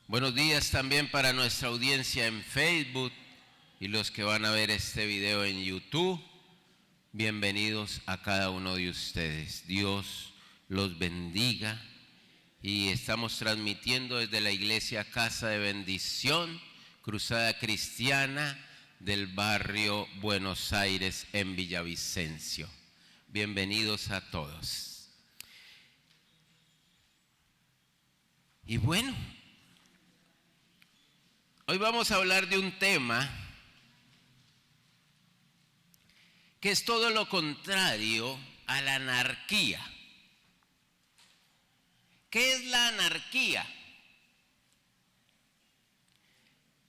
Buenos días también para nuestra audiencia en Facebook y los que van a ver este video en YouTube. Bienvenidos a cada uno de ustedes. Dios los bendiga. Y estamos transmitiendo desde la iglesia Casa de Bendición, Cruzada Cristiana del barrio Buenos Aires en Villavicencio. Bienvenidos a todos. Y bueno, hoy vamos a hablar de un tema que es todo lo contrario a la anarquía. ¿Qué es la anarquía?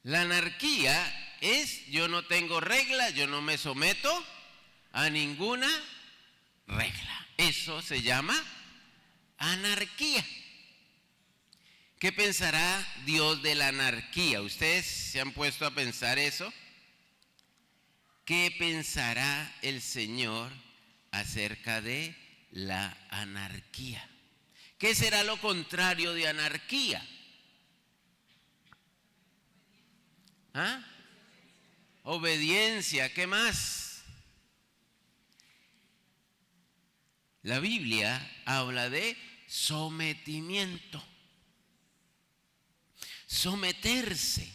La anarquía es: yo no tengo reglas, yo no me someto a ninguna regla. Eso se llama anarquía. ¿Qué pensará Dios de la anarquía? ¿Ustedes se han puesto a pensar eso? ¿Qué pensará el Señor acerca de la anarquía? ¿Qué será lo contrario de anarquía? ¿Ah? Obediencia. ¿Qué más? La Biblia habla de sometimiento. Someterse.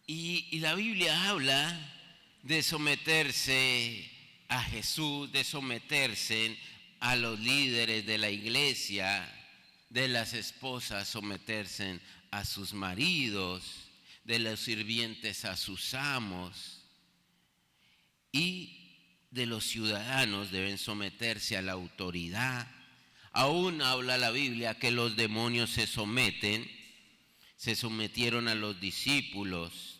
Y la Biblia habla de someterse a Jesús, de someterse a los líderes de la iglesia, de las esposas someterse a sus maridos, de los sirvientes a sus amos, y de los ciudadanos deben someterse a la autoridad. Aún habla la Biblia que los demonios se sometieron a los discípulos.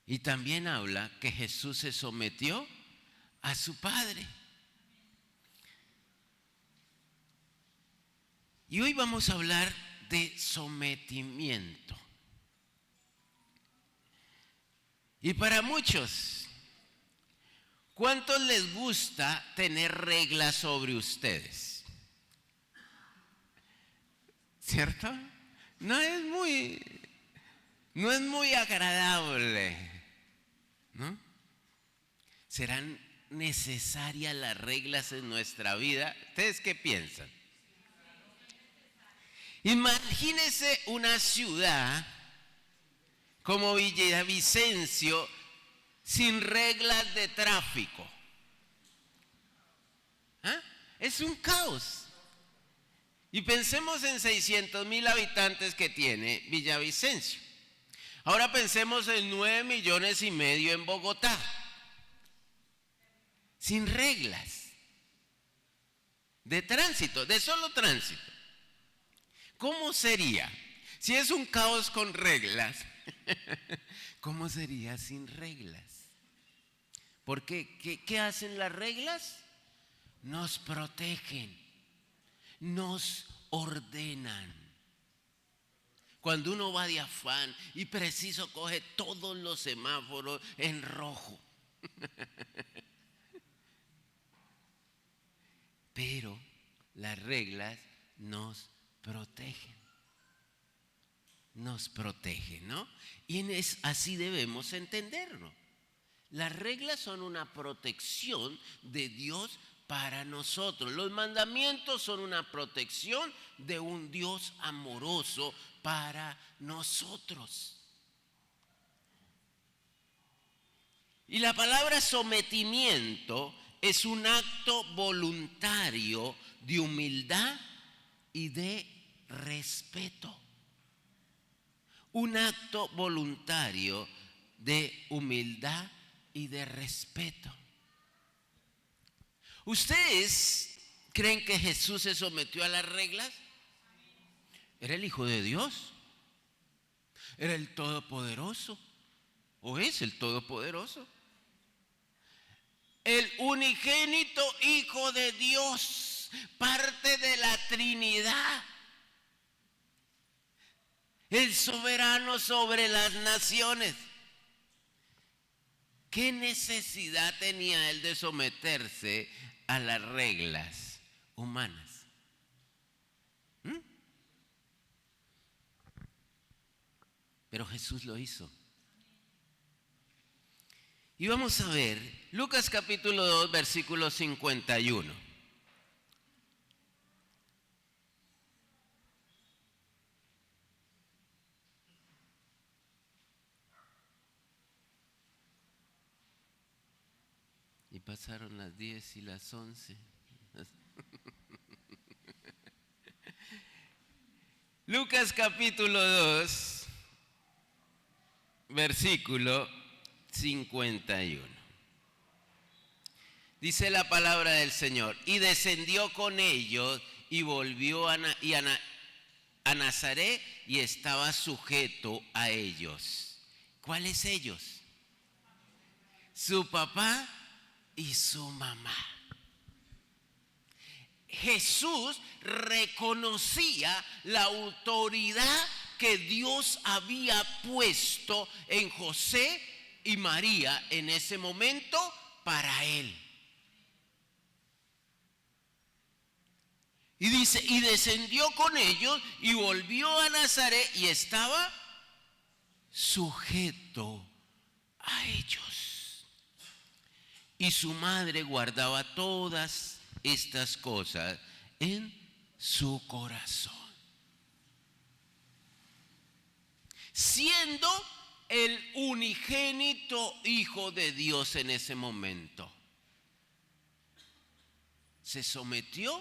Y también habla que Jesús se sometió a su Padre. Y hoy vamos a hablar de sometimiento. Y para muchos, ¿cuántos les gusta tener reglas sobre ustedes? ¿Cierto? No es muy agradable, ¿no? ¿Serán necesarias las reglas en nuestra vida? ¿Ustedes qué piensan? Imagínense una ciudad como Villavicencio sin reglas de tráfico. ¿Ah? Es un caos. Y pensemos en 600,000 habitantes que tiene Villavicencio. Ahora pensemos en 9,5 millones en Bogotá, sin reglas de tránsito, de solo tránsito. ¿Cómo sería? Si es un caos con reglas, ¿cómo sería sin reglas? Porque ¿qué hacen las reglas? Nos protegen, nos ordenan. Cuando uno va de afán y preciso coge todos los semáforos en rojo. Pero las reglas nos protegen. Nos protegen, ¿no? Y así debemos entenderlo. Las reglas son una protección de Dios para nosotros. Los mandamientos son una protección de un Dios amoroso para nosotros. Y la palabra sometimiento es un acto voluntario de humildad y de respeto. Un acto voluntario de humildad y de respeto. ¿Ustedes creen que Jesús se sometió a las reglas? Era el Hijo de Dios. Era el Todopoderoso. ¿O es el Todopoderoso? El unigénito Hijo de Dios, parte de la Trinidad. El soberano sobre las naciones. ¿Qué necesidad tenía él de someterse a las reglas humanas. Pero Jesús lo hizo. Y vamos a ver Lucas capítulo 2, versículo 51. Y pasaron las 10 y las 11. Lucas capítulo 2, versículo 51. Dice la palabra del Señor: y descendió con ellos y volvió a Nazaret y estaba sujeto a ellos. ¿Cuáles ellos? Su papá y su mamá. Jesús reconocía la autoridad que Dios había puesto en José y María en ese momento para él. Y dice, y descendió con ellos y volvió a Nazaret y estaba sujeto a ellos. Y su madre guardaba todas estas cosas en su corazón, siendo el unigénito Hijo de Dios en ese momento. Se sometió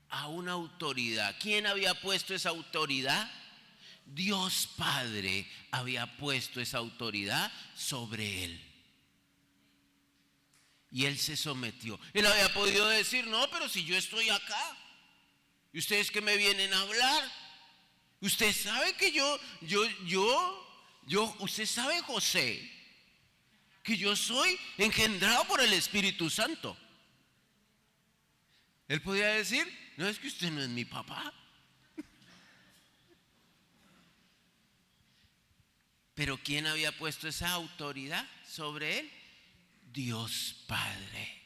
a una autoridad. ¿Quién había puesto esa autoridad? Dios Padre había puesto esa autoridad sobre él. Y él se sometió. Él había podido decir, no, pero si yo estoy acá, ¿y ustedes qué me vienen a hablar? Usted sabe que usted sabe, José, que yo soy engendrado por el Espíritu Santo. Él podía decir, no, es que usted no es mi papá. Pero ¿quién había puesto esa autoridad sobre él? Dios Padre.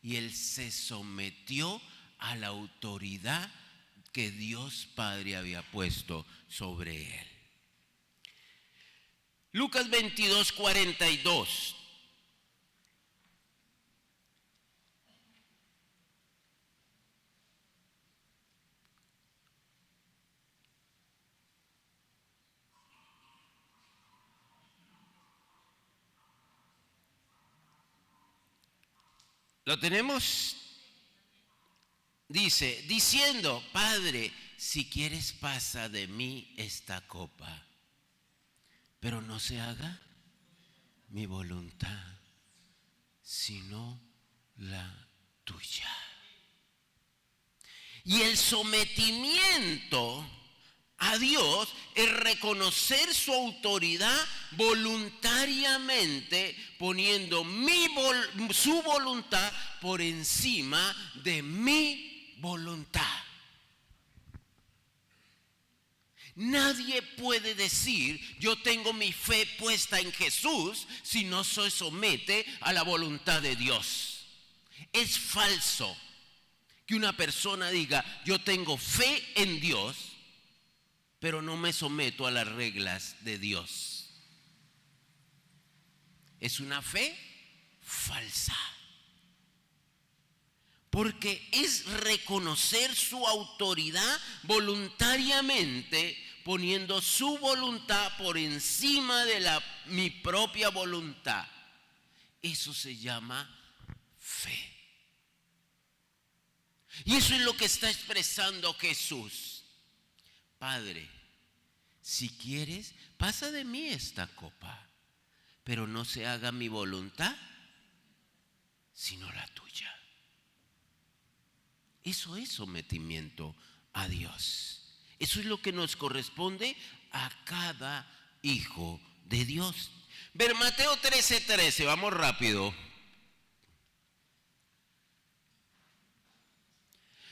Y él se sometió a la autoridad que Dios Padre había puesto sobre él. Lucas 22, 42. ¿Lo tenemos? Dice, diciendo, Padre, si quieres pasa de mí esta copa, pero no se haga mi voluntad, sino la tuya. Y el sometimiento a Dios es reconocer su autoridad voluntariamente, poniendo su voluntad por encima de mi voluntad. Nadie puede decir, yo tengo mi fe puesta en Jesús, si no se somete a la voluntad de Dios. Es falso que una persona diga, yo tengo fe en Dios, pero no me someto a las reglas de Dios. Es una fe falsa. Porque es reconocer su autoridad voluntariamente, poniendo su voluntad por encima de mi propia voluntad. Eso se llama fe. Y eso es lo que está expresando Jesús. Padre, si quieres, pasa de mí esta copa, pero no se haga mi voluntad, sino la tuya. Eso es sometimiento a Dios. Eso es lo que nos corresponde a cada hijo de Dios. Ver Mateo 13:13, vamos rápido.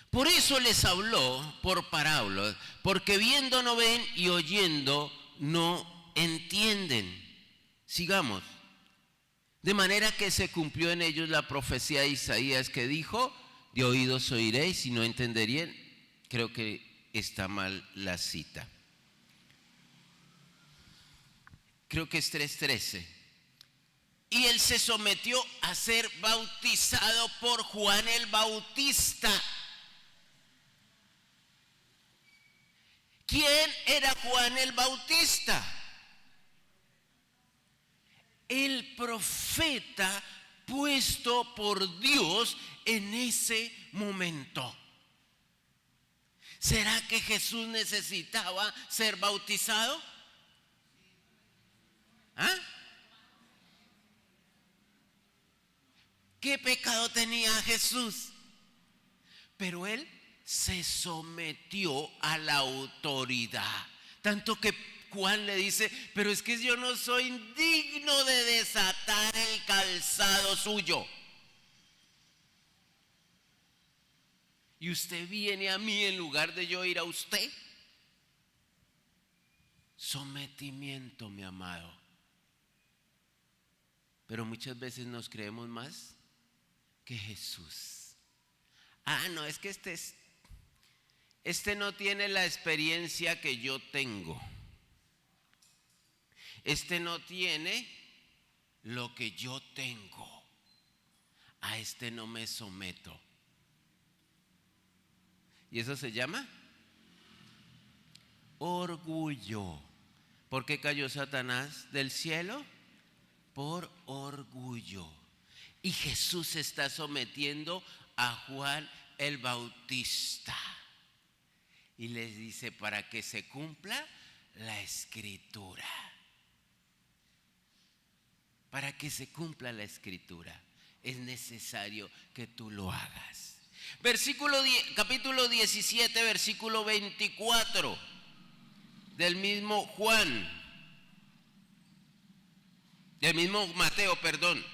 Por eso les habló por parábolas, porque viendo no ven y oyendo no entienden. Sigamos. De manera que se cumplió en ellos la profecía de Isaías que dijo: de oídos oiréis y no entenderían. Creo que está mal la cita. Creo que es 3:13. Y él se sometió a ser bautizado por Juan el Bautista. ¿Quién era Juan el Bautista? El profeta puesto por Dios en ese momento. ¿Será que Jesús necesitaba ser bautizado? ¿Ah? ¿Qué pecado tenía Jesús? Pero él se sometió a la autoridad. Tanto que Juan le dice: pero es que yo no soy digno de desatar el calzado suyo. Y usted viene a mí en lugar de yo ir a usted. Sometimiento, mi amado. Pero muchas veces nos creemos más que Jesús. No, es que este no tiene la experiencia que yo tengo. Este no tiene lo que yo tengo. A este no me someto. ¿Y eso se llama? Orgullo. ¿Por qué cayó Satanás del cielo? Por orgullo. Y Jesús se está sometiendo a Juan el Bautista. Y les dice: para que se cumpla la escritura. Para que se cumpla la escritura es necesario que tú lo hagas. Capítulo 17, versículo 24 del mismo Juan, del mismo Mateo, perdón.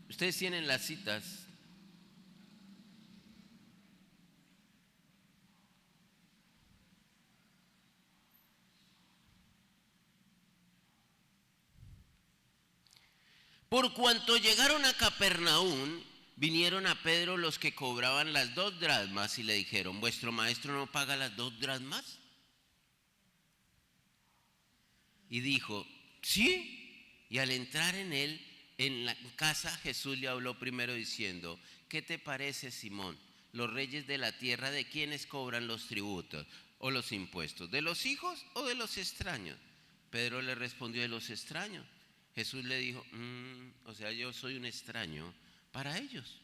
Ustedes tienen las citas. Por cuanto llegaron a Capernaum, vinieron a Pedro los que cobraban las 2 dracmas y le dijeron: ¿vuestro maestro no paga las 2 dracmas? Y dijo: sí. Y al entrar en la casa, Jesús le habló primero diciendo: ¿qué te parece, Simón? Los reyes de la tierra, ¿de quiénes cobran los tributos o los impuestos? ¿De los hijos o de los extraños? Pedro le respondió: de los extraños. Jesús le dijo: o sea, yo soy un extraño para ellos.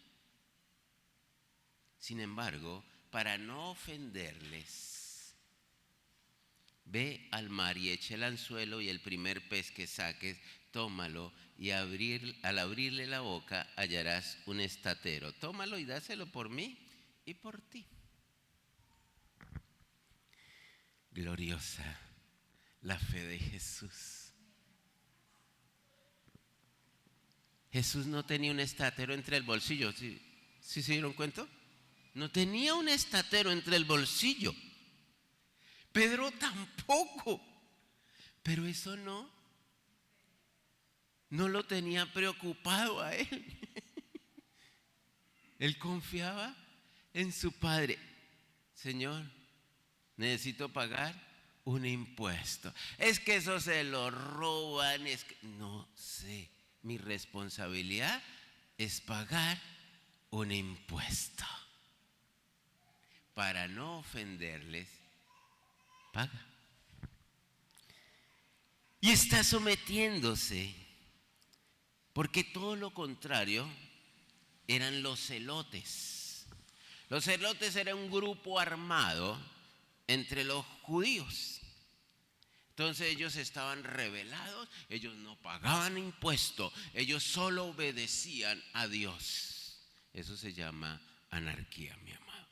Sin embargo, para no ofenderles, ve al mar y echa el anzuelo, y el primer pez que saques, tómalo, y al abrirle la boca hallarás un estatero. Tómalo y dáselo por mí y por ti. Gloriosa la fe de Jesús. Jesús no tenía un estatero entre el bolsillo. ¿Sí se dieron cuenta? No tenía un estatero entre el bolsillo. Pedro tampoco. Pero eso no lo tenía preocupado a él. Él confiaba en su Padre. Señor, necesito pagar un impuesto. Es que eso se lo roban. No sé. Mi responsabilidad es pagar un impuesto. Para no ofenderles, paga. Y está sometiéndose, porque todo lo contrario eran los celotes. Los celotes eran un grupo armado entre los judíos. Entonces ellos estaban rebelados, ellos no pagaban impuesto, ellos solo obedecían a Dios. Eso se llama anarquía, mi amado.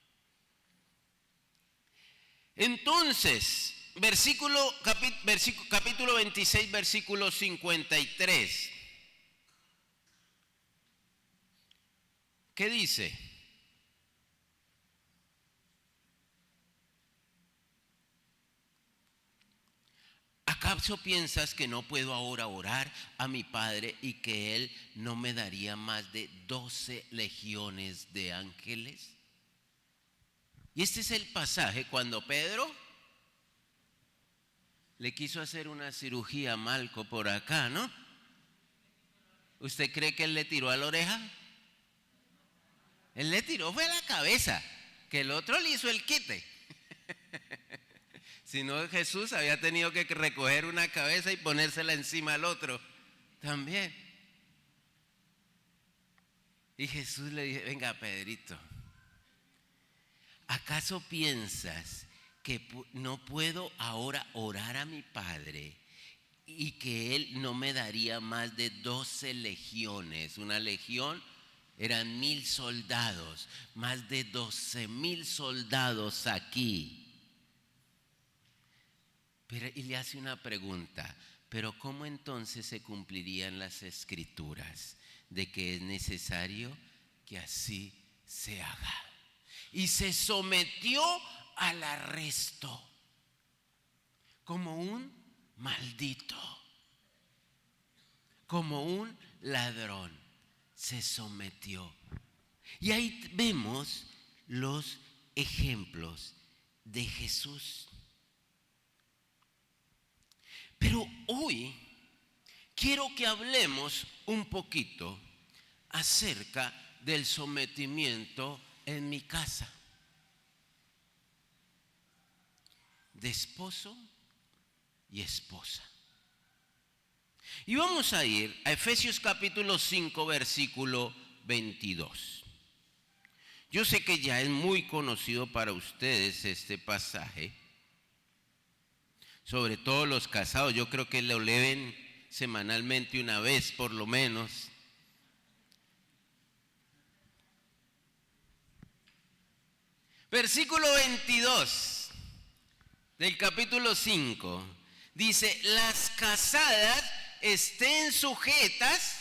Entonces, capítulo 26, versículo 53. ¿Qué dice? ¿Acaso piensas que no puedo ahora orar a mi Padre y que Él no me daría más de 12 legiones de ángeles? Y este es el pasaje cuando Pedro le quiso hacer una cirugía a Malco por acá, ¿no? ¿Usted cree que él le tiró a la oreja? Él le tiró fue a la cabeza, que el otro le hizo el quite. Si no, Jesús había tenido que recoger una cabeza y ponérsela encima al otro también. Y Jesús le dijo: venga, Pedrito, ¿acaso piensas que no puedo ahora orar a mi Padre y que Él no me daría más de 12 legiones? Una legión eran 1000 soldados, más de 12,000 soldados aquí. Y le hace una pregunta: ¿pero cómo entonces se cumplirían las escrituras de que es necesario que así se haga? Y se sometió al arresto como un maldito, como un ladrón, se sometió. Y ahí vemos los ejemplos de Jesús. Pero hoy quiero que hablemos un poquito acerca del sometimiento en mi casa, de esposo y esposa. Y vamos a ir a Efesios capítulo 5, versículo 22. Yo sé que ya es muy conocido para ustedes este pasaje, sobre todo los casados. Yo creo que lo leen semanalmente una vez por lo menos. Versículo 22 del capítulo 5 dice: las casadas estén sujetas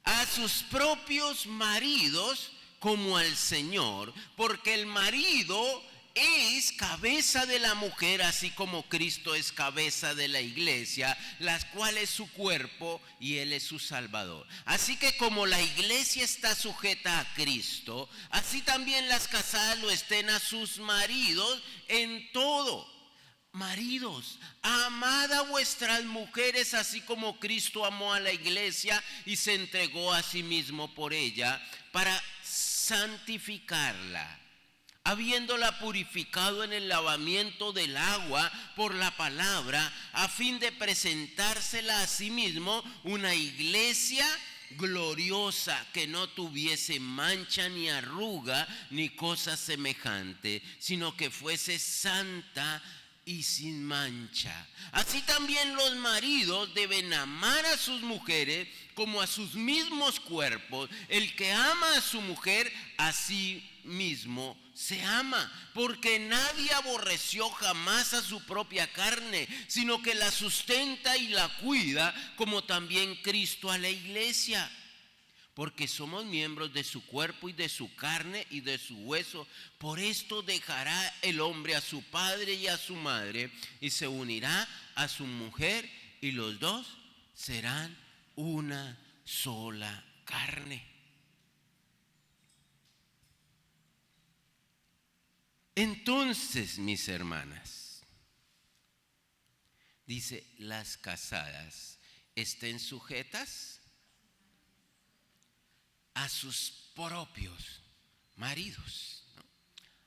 a sus propios maridos como al Señor, porque el marido es cabeza de la mujer, así como Cristo es cabeza de la iglesia, las cuales es su cuerpo y Él es su Salvador. Así que como la iglesia está sujeta a Cristo, así también las casadas lo estén a sus maridos en todo. Maridos, amad a vuestras mujeres así como Cristo amó a la iglesia y se entregó a sí mismo por ella para santificarla, habiéndola purificado en el lavamiento del agua por la palabra, a fin de presentársela a sí mismo una iglesia gloriosa, que no tuviese mancha ni arruga ni cosa semejante, sino que fuese santa y sin mancha. Así también los maridos deben amar a sus mujeres como a sus mismos cuerpos. El que ama a su mujer, a sí mismo se ama, porque nadie aborreció jamás a su propia carne, sino que la sustenta y la cuida, como también Cristo a la iglesia, porque somos miembros de su cuerpo y de su carne y de su hueso. Por esto dejará el hombre a su padre y a su madre y se unirá a su mujer, y los dos serán una sola carne. Entonces, mis hermanas, dice: las casadas estén sujetas a sus propios maridos, ¿no?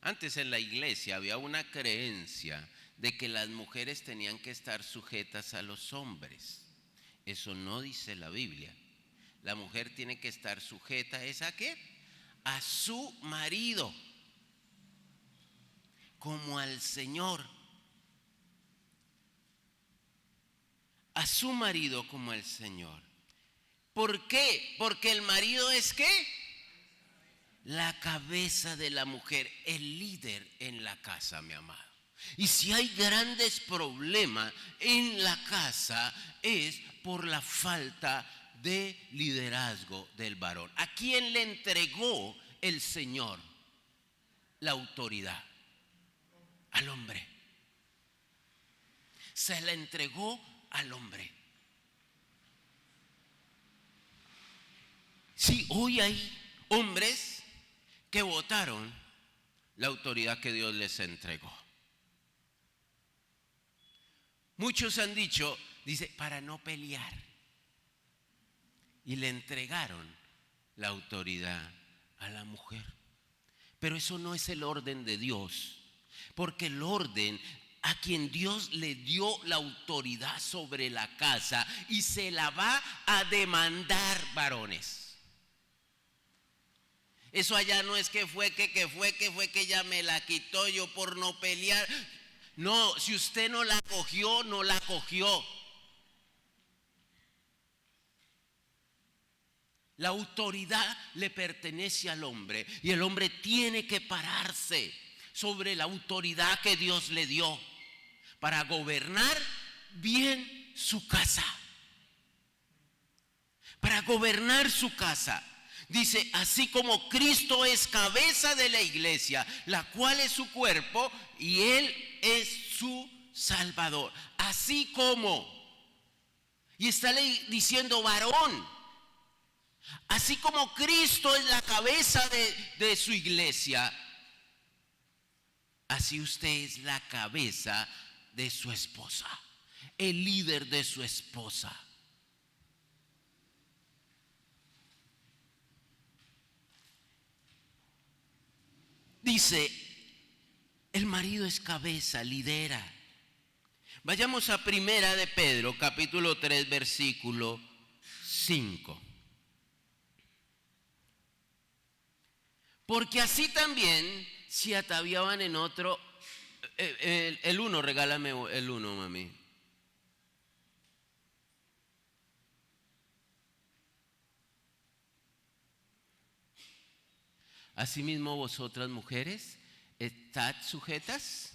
Antes en la iglesia había una creencia de que las mujeres tenían que estar sujetas a los hombres. Eso no dice la Biblia. La mujer tiene que estar sujeta ¿a qué? A su marido, como al Señor. A su marido como al Señor. ¿Por qué? Porque el marido es ¿qué? La cabeza de la mujer, el líder en la casa, mi amado. Y si hay grandes problemas en la casa, es por la falta de liderazgo del varón. ¿A quién le entregó el Señor la autoridad? Al hombre. se la entregó al hombre. Sí, hoy hay hombres que votaron la autoridad que Dios les entregó. Muchos han dicho, dice, para no pelear. Y le entregaron la autoridad a la mujer. Pero eso no es el orden de Dios. Porque el orden a quien Dios le dio la autoridad sobre la casa y se la va a demandar, varones. Eso allá no es que fue que ella me la quitó yo por no pelear. No, si usted no la cogió, no la cogió. La autoridad le pertenece al hombre y el hombre tiene que pararse sobre la autoridad que Dios le dio para gobernar bien su casa. Para gobernar su casa. Dice, así como Cristo es cabeza de la iglesia, la cual es su cuerpo y Él es su Salvador. Así como, y está diciendo varón, así como Cristo es la cabeza de su iglesia, así usted es la cabeza de su esposa, el líder de su esposa. Dice, el marido es cabeza, lidera. Vayamos a Primera de Pedro, capítulo 3, versículo 5. Porque así también se ataviaban en otro. El 1, regálame el 1, mami. Asimismo vosotras mujeres, estad sujetas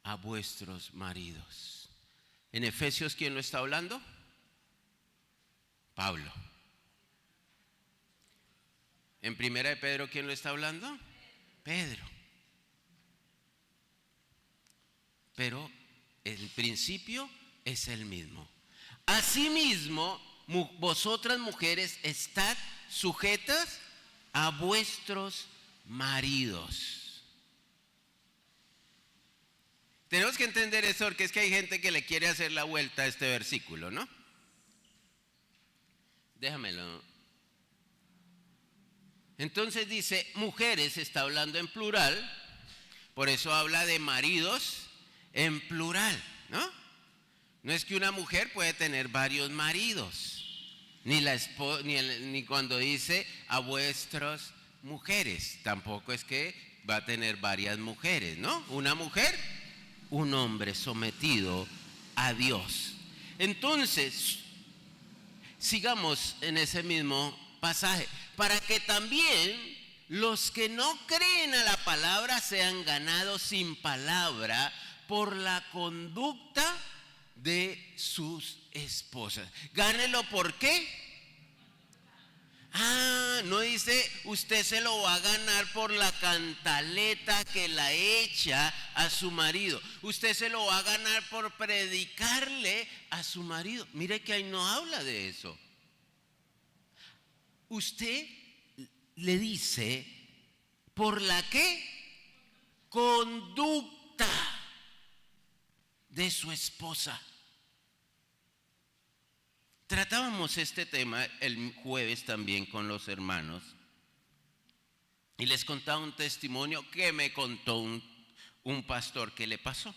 a vuestros maridos. En Efesios, ¿quién lo está hablando? Pablo. En Primera de Pedro, ¿quién lo está hablando? Pedro. Pero el principio es el mismo. Asimismo, vosotras mujeres, estad sujetas a vuestros maridos. Tenemos que entender eso porque es que hay gente que le quiere hacer la vuelta a este versículo, ¿no? Déjamelo. Entonces dice, mujeres, está hablando en plural, por eso habla de maridos en plural, ¿no? No es que una mujer puede tener varios maridos. Ni cuando dice a vuestras mujeres, tampoco es que va a tener varias mujeres, ¿no? Una mujer, un hombre sometido a Dios. Entonces, sigamos en ese mismo pasaje, para que también los que no creen a la palabra sean ganados sin palabra por la conducta de sus esposas. Gánelo, ¿por qué? No dice usted se lo va a ganar por la cantaleta que la echa a su marido. Usted se lo va a ganar por predicarle a su marido. Mire que ahí no habla de eso. Usted le dice por la ¿qué? Conducta de su esposa. Tratábamos este tema el jueves también con los hermanos y les contaba un testimonio que me contó un pastor que le pasó.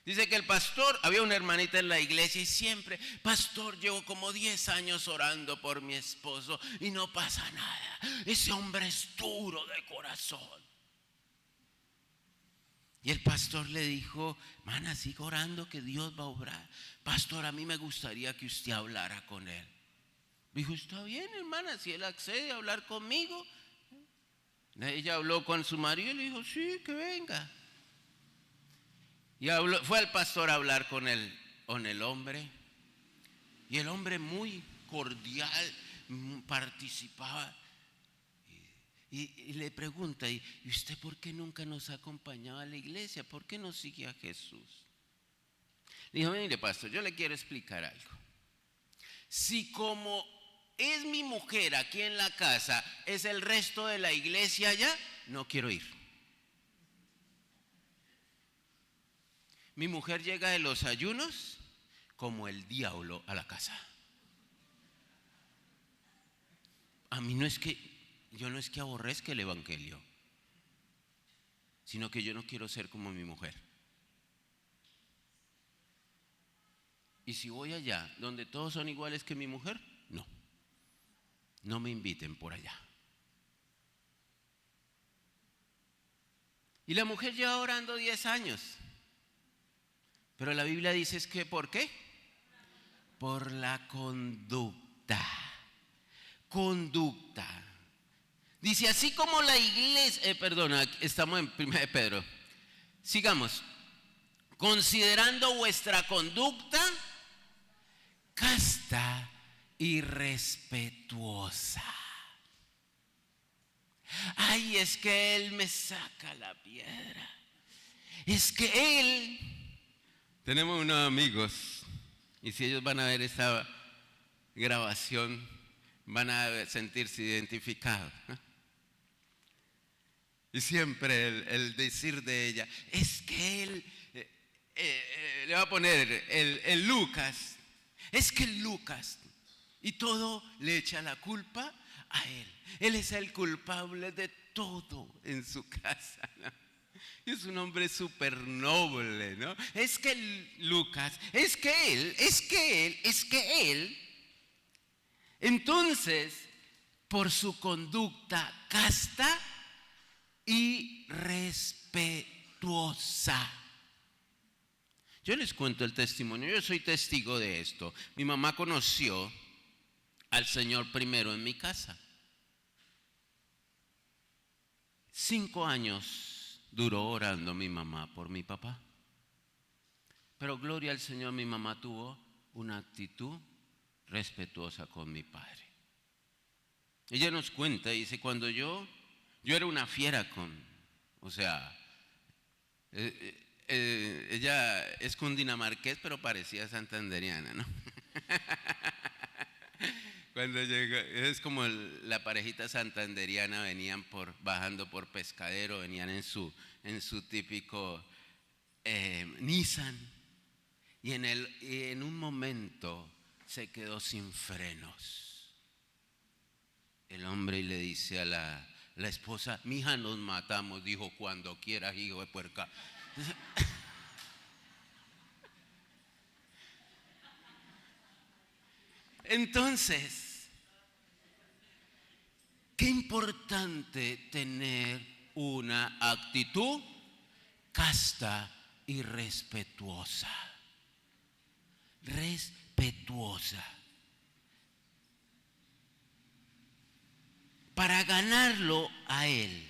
Dice que el pastor, había una hermanita en la iglesia y siempre, pastor, llevo como 10 años orando por mi esposo y no pasa nada. Ese hombre es duro de corazón. Y el pastor le dijo, hermana, siga orando que Dios va a obrar. Pastor, a mí me gustaría que usted hablara con él. Dijo, está bien, hermana, si él accede a hablar conmigo. Ella habló con su marido y le dijo, sí, que venga. Y fue al pastor a hablar con el hombre. Y el hombre muy cordial participaba. Y le pregunta, ¿y usted por qué nunca nos ha acompañado a la iglesia? ¿Por qué no sigue a Jesús? Dijo, mire pastor, yo le quiero explicar algo. Si como es mi mujer aquí en la casa, es el resto de la iglesia allá, no quiero ir. Mi mujer llega de los ayunos como el diablo a la casa. A mí yo no es que aborrezca el evangelio, sino que yo no quiero ser como mi mujer. Y si voy allá donde todos son iguales que mi mujer, no me inviten por allá. Y la mujer lleva orando 10 años. Pero la Biblia dice es que ¿por qué? Por la conducta. Conducta. Dice, así como la iglesia, estamos en 1 de Pedro. Sigamos. Considerando vuestra conducta casta y respetuosa. Ay, es que él me saca la piedra. Es que él. Tenemos unos amigos, y si ellos van a ver esta grabación, van a sentirse identificados. Y siempre el decir de ella, es que él, le va a poner el Lucas, es que el Lucas, y todo le echa la culpa a él. Él es el culpable de todo en su casa, ¿no? Es un hombre súper noble, ¿no? Es que Lucas, es que él. Entonces, por su conducta casta y respetuosa. Yo les cuento el testimonio, yo soy testigo de esto. Mi mamá conoció al Señor primero en mi casa. 5 años duró orando mi mamá por mi papá. Pero gloria al Señor, mi mamá tuvo una actitud respetuosa con mi padre. Ella nos cuenta, dice, cuando yo era una fiera ella es cundinamarqués, pero parecía santanderiana, ¿no? Cuando llegó, es como la parejita santanderiana, venían bajando por Pescadero, venían en su típico Nissan, y en un momento se quedó sin frenos. El hombre le dice a la esposa, mija, nos matamos. Dijo, cuando quieras, hijo de puerca. Entonces, qué importante tener una actitud casta y respetuosa. Respetuosa. Para ganarlo a él.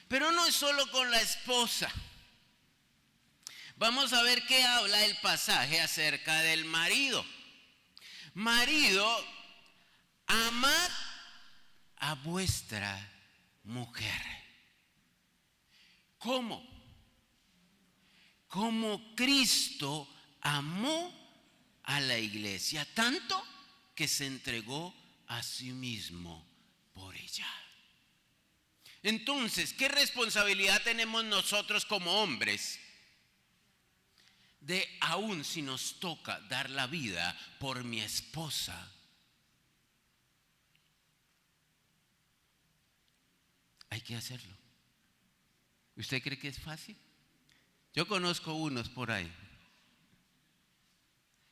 Pero no es solo con la esposa. Vamos a ver qué habla el pasaje acerca del marido. Marido, amad a vuestra mujer. ¿Cómo? Como Cristo amó a la iglesia, tanto que se entregó a sí mismo por ella. Entonces, ¿qué responsabilidad tenemos nosotros como hombres? De aún si nos toca dar la vida por mi esposa, hay que hacerlo. ¿Usted cree que es fácil? Yo conozco unos por ahí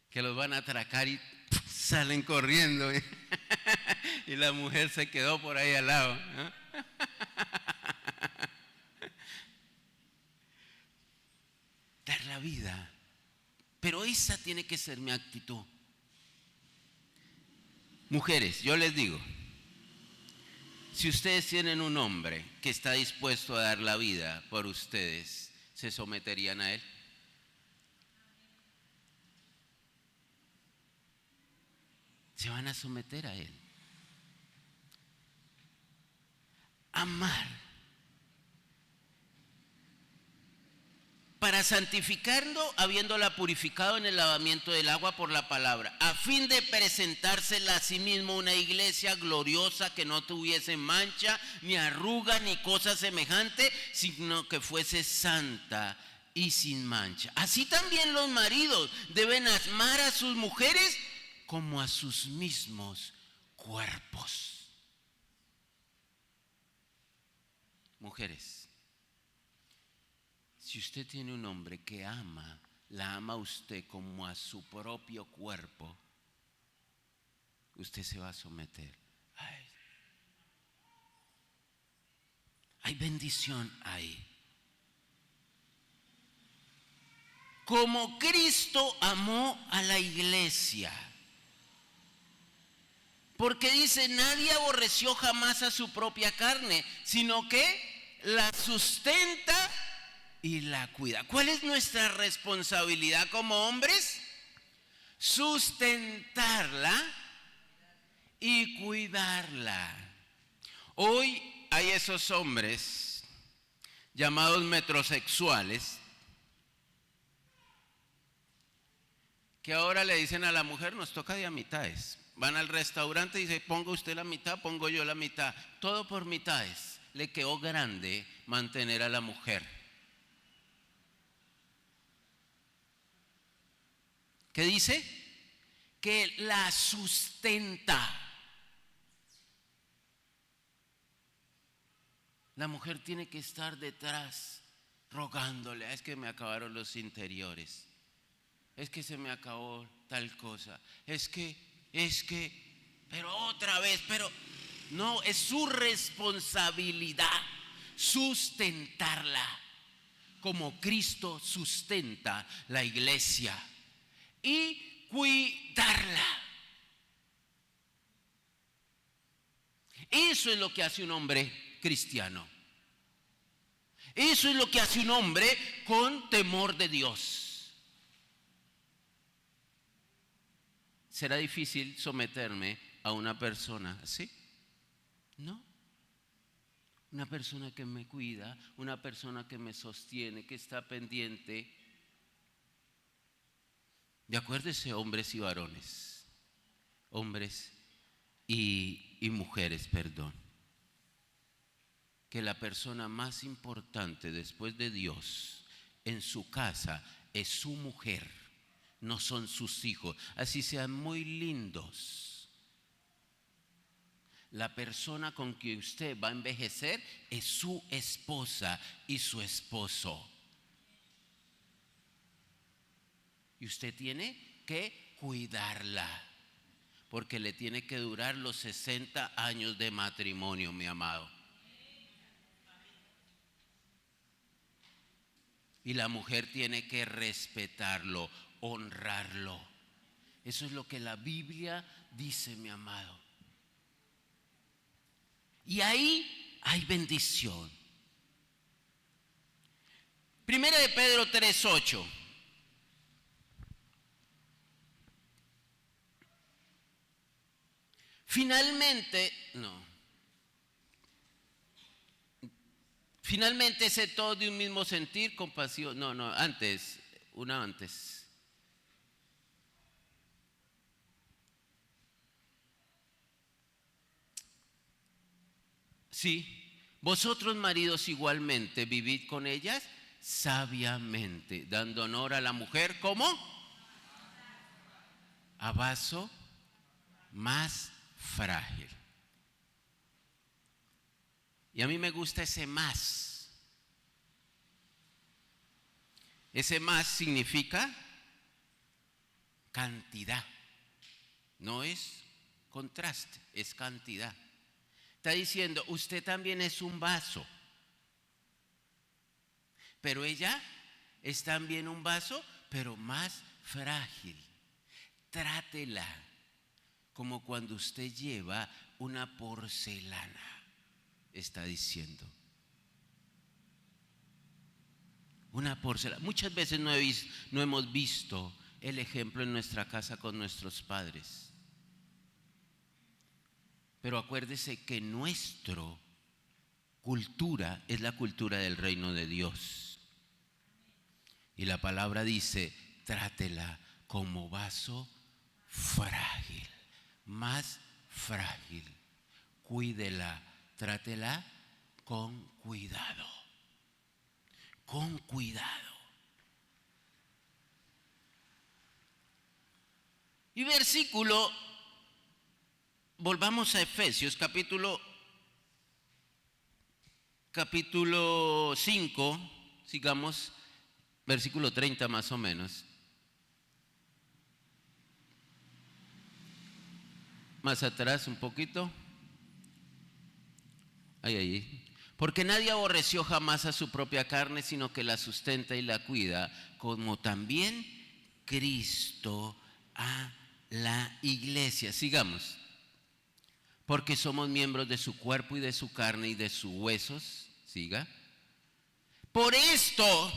que los van a atracar y salen corriendo y la mujer se quedó por ahí al lado, ¿no? Dar la vida. Pero esa tiene que ser mi actitud. Mujeres, yo les digo, si ustedes tienen un hombre que está dispuesto a dar la vida por ustedes, ¿se someterían a él? Se van a someter a él. Amar. Para para santificarlo, habiéndola purificado en el lavamiento del agua por la palabra, a fin de presentársela a sí mismo una iglesia gloriosa, que no tuviese mancha, ni arruga, ni cosa semejante, sino que fuese santa y sin mancha. Así también los maridos deben amar a sus mujeres como a sus mismos cuerpos. Mujeres, si usted tiene un hombre que la ama a usted como a su propio cuerpo, usted se va a someter a él. Hay bendición ahí. Como Cristo amó a la iglesia. Porque dice, nadie aborreció jamás a su propia carne, sino que la sustenta y la cuida. ¿Cuál es nuestra responsabilidad como hombres? Sustentarla y cuidarla. Hoy hay esos hombres llamados metrosexuales que ahora le dicen a la mujer, nos toca de a mitades. Van al restaurante y dicen, ponga usted la mitad, pongo yo la mitad. Todo por mitades. Le quedó grande mantener a la mujer. ¿Qué dice? Que la sustenta. La mujer tiene que estar detrás rogándole, es que me acabaron los interiores, es que se me acabó tal cosa, es que, pero otra vez, pero no, es su responsabilidad sustentarla, como Cristo sustenta la iglesia, y cuidarla. Eso es lo que hace un hombre cristiano. Eso es lo que hace un hombre con temor de Dios. ¿Será difícil someterme a una persona así? No. Una persona que me cuida, una persona que me sostiene, que está pendiente. Y acuérdese, hombres y varones, hombres y mujeres, perdón, que la persona más importante después de Dios en su casa es su mujer, no son sus hijos, así sean muy lindos. La persona con quien usted va a envejecer es su esposa y su esposo. Y usted tiene que cuidarla, porque le tiene que durar los 60 años de matrimonio, mi amado. Y la mujer tiene que respetarlo, honrarlo. Eso es lo que la Biblia dice, mi amado. Y ahí hay bendición. Primera de Pedro 3:8. Finalmente, sé todo de un mismo sentir, compasión. Antes. Sí, vosotros maridos igualmente vivid con ellas sabiamente, dando honor a la mujer como a vaso más frágil. Y a mí me gusta ese más. Ese más significa cantidad. No es contraste, es cantidad. Está diciendo, usted también es un vaso. Pero ella es también un vaso, pero más frágil. Trátela como cuando usted lleva una porcelana. Está diciendo una porcelana. Muchas veces no hemos visto el ejemplo en nuestra casa con nuestros padres, pero acuérdese que nuestra cultura es la cultura del reino de Dios, Y la palabra dice, trátela como vaso frágil, más frágil. Cuídela, trátela con cuidado. Con cuidado. Y versículo, volvamos a Efesios capítulo 5, sigamos, versículo 30 más o menos. Más atrás un poquito. Ahí. Porque nadie aborreció jamás a su propia carne, sino que la sustenta y la cuida, como también Cristo a la iglesia. Sigamos. Porque somos miembros de su cuerpo y de su carne y de sus huesos. Siga. Por esto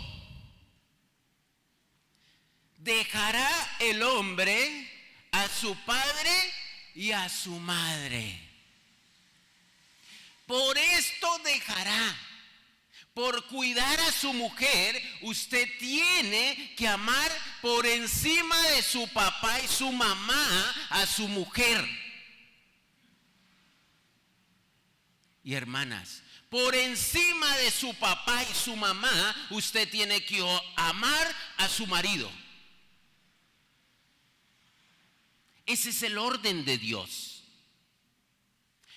dejará el hombre a su padre y a su madre. Por esto dejará. Por cuidar a su mujer, usted tiene que amar por encima de su papá y su mamá a su mujer. Y hermanas, por encima de su papá y su mamá, usted tiene que amar a su marido. Ese es el orden de Dios.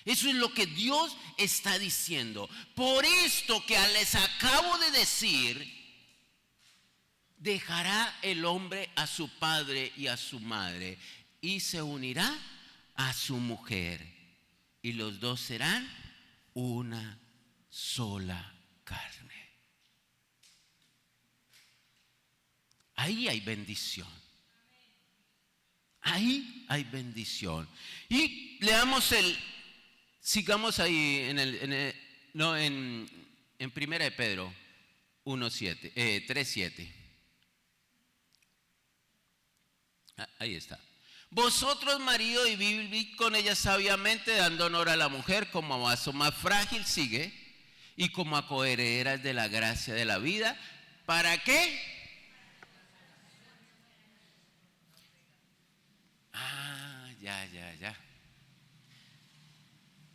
Eso es lo que Dios está diciendo. Por esto que les acabo de decir, dejará el hombre a su padre y a su madre y se unirá a su mujer. Y los dos serán una sola carne. Ahí hay bendición. Ahí hay bendición. Y leamos sigamos ahí en Primera de Pedro 3:7. Ahí está. Vosotros, marido, y vivid con ella sabiamente, dando honor a la mujer como a vaso más frágil, sigue, y como a coherederas de la gracia de la vida. ¿Para qué? Ya.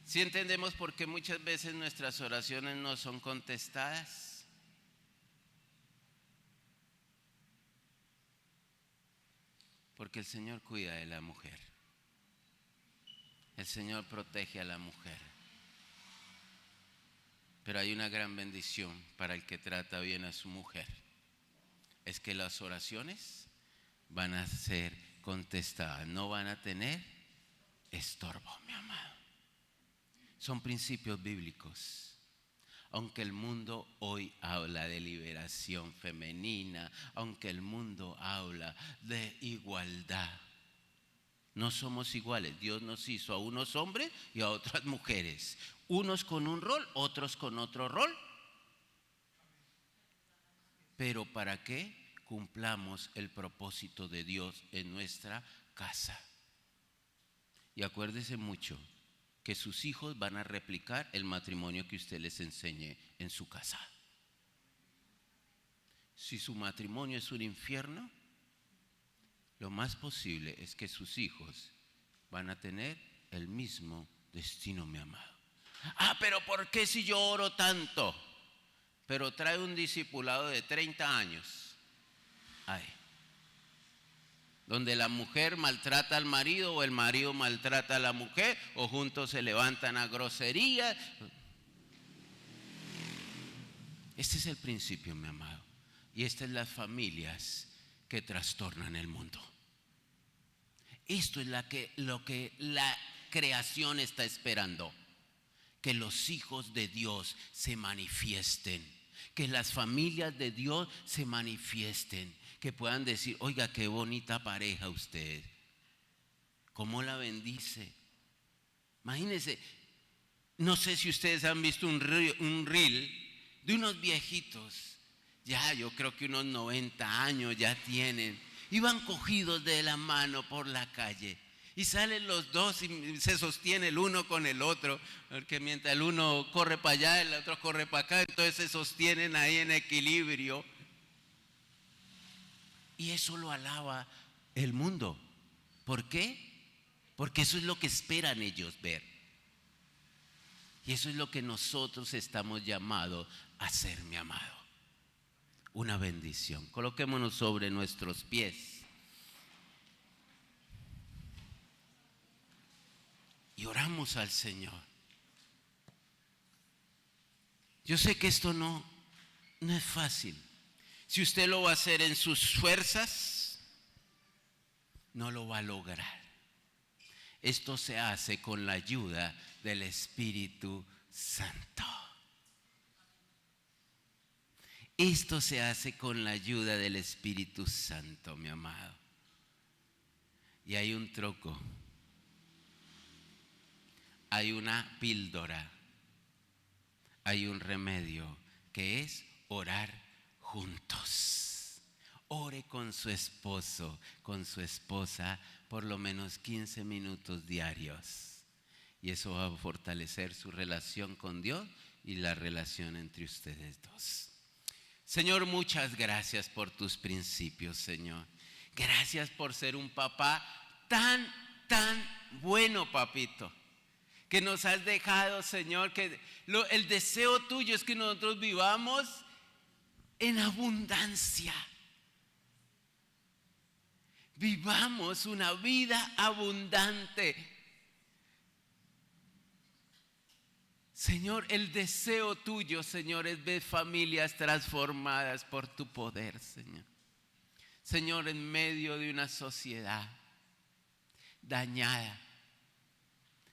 ¿Sí entendemos por qué muchas veces nuestras oraciones no son contestadas? Porque el Señor cuida de la mujer. El Señor protege a la mujer. Pero hay una gran bendición para el que trata bien a su mujer. Es que las oraciones van a ser contestadas, no van a tener estorbo, mi amado. Son principios bíblicos. Aunque el mundo hoy habla de liberación femenina, aunque el mundo habla de igualdad, no somos iguales. Dios nos hizo a unos hombres y a otras mujeres, unos con un rol, otros con otro rol. Pero ¿para qué? Cumplamos el propósito de Dios en nuestra casa. Y acuérdese mucho que sus hijos van a replicar el matrimonio que usted les enseñe en su casa. Si su matrimonio es un infierno, lo más posible es que sus hijos van a tener el mismo destino, mi amado. Pero ¿por qué si yo oro tanto? Pero trae un discipulado de 30 años. Donde la mujer maltrata al marido o el marido maltrata a la mujer o juntos se levantan a groserías. Este es el principio, mi amado. Y estas son las familias que trastornan el mundo. Esto es lo que la creación está esperando. Que los hijos de Dios se manifiesten. Que las familias de Dios se manifiesten. Que puedan decir, oiga, qué bonita pareja usted. ¿Cómo la bendice? Imagínense, no sé si ustedes han visto un reel de unos viejitos. Ya, yo creo que unos 90 años ya tienen. Iban cogidos de la mano por la calle. Y salen los dos y se sostiene el uno con el otro. Porque mientras el uno corre para allá, el otro corre para acá. Entonces se sostienen ahí en equilibrio. Y eso lo alaba el mundo. ¿Por qué? Porque eso es lo que esperan ellos ver. Y eso es lo que nosotros estamos llamados a hacer, mi amado. Una bendición. Coloquémonos sobre nuestros pies. Y oramos al Señor. Yo sé que esto no es fácil. Si usted lo va a hacer en sus fuerzas, no lo va a lograr. Esto se hace con la ayuda del Espíritu Santo. Esto se hace con la ayuda del Espíritu Santo, mi amado. Y hay un truco. Hay una píldora. Hay un remedio que es orar juntos. Ore con su esposo, con su esposa, por lo menos 15 minutos diarios. Y eso va a fortalecer su relación con Dios y la relación entre ustedes dos. Señor, muchas gracias por tus principios, Señor. Gracias por ser un papá tan bueno, papito. Que nos has dejado, Señor, que el deseo tuyo es que nosotros vivamos en abundancia. Vivamos una vida abundante. Señor, el deseo tuyo, Señor, es ver familias transformadas por tu poder, Señor. Señor, en medio de una sociedad dañada,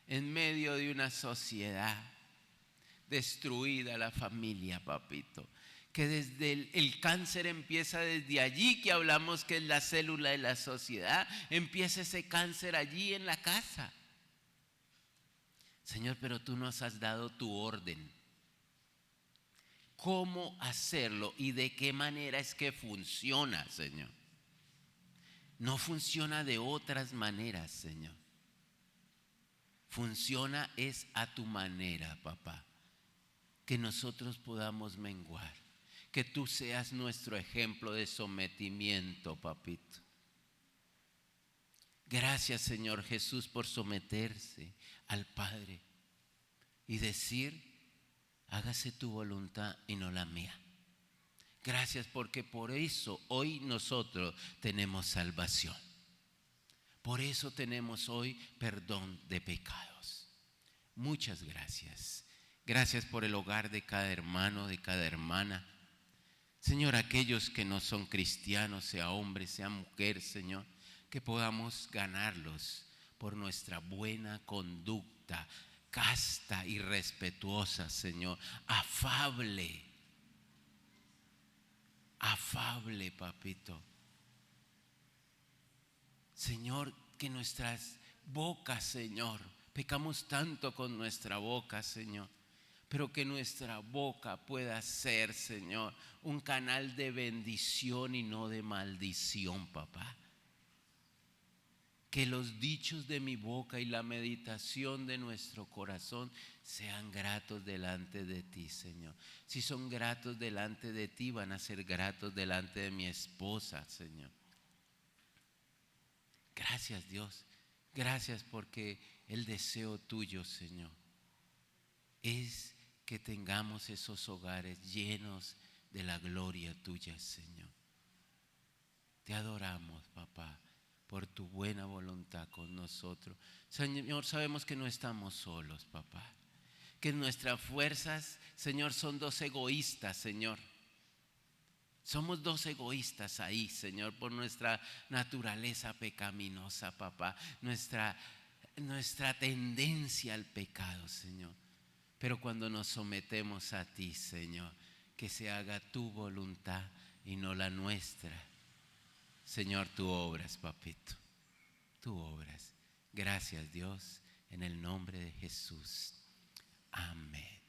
en medio de una sociedad destruida, la familia, papito, que desde el cáncer empieza desde allí, que hablamos que es la célula de la sociedad, empieza ese cáncer allí en la casa. Señor, pero tú nos has dado tu orden. ¿Cómo hacerlo y de qué manera es que funciona, Señor? No funciona de otras maneras, Señor. Funciona es a tu manera, papá. Que nosotros podamos menguar. Que tú seas nuestro ejemplo de sometimiento, papito. Gracias, Señor Jesús, por someterse al Padre y decir: hágase tu voluntad y no la mía. Gracias porque por eso hoy nosotros tenemos salvación. Por eso tenemos hoy perdón de pecados. Muchas gracias. Gracias por el hogar de cada hermano, de cada hermana. Señor, aquellos que no son cristianos, sea hombre, sea mujer, Señor, que podamos ganarlos por nuestra buena conducta, casta y respetuosa, Señor, afable, papito. Señor, que nuestras bocas, Señor, pecamos tanto con nuestra boca, Señor, pero que nuestra boca pueda ser, Señor, un canal de bendición y no de maldición, papá. Que los dichos de mi boca y la meditación de nuestro corazón sean gratos delante de ti, Señor. Si son gratos delante de ti, van a ser gratos delante de mi esposa, Señor. Gracias, Dios. Gracias porque el deseo tuyo, Señor, es que tengamos esos hogares llenos de la gloria tuya, Señor. Te adoramos, papá, por tu buena voluntad con nosotros. Señor, sabemos que no estamos solos, papá. Que nuestras fuerzas, Señor, son dos egoístas, Señor. Somos dos egoístas ahí, Señor, por nuestra naturaleza pecaminosa, papá. Nuestra tendencia al pecado, Señor. Pero cuando nos sometemos a ti, Señor, que se haga tu voluntad y no la nuestra. Señor, tú obras, papito. Tú obras. Gracias, Dios, en el nombre de Jesús. Amén.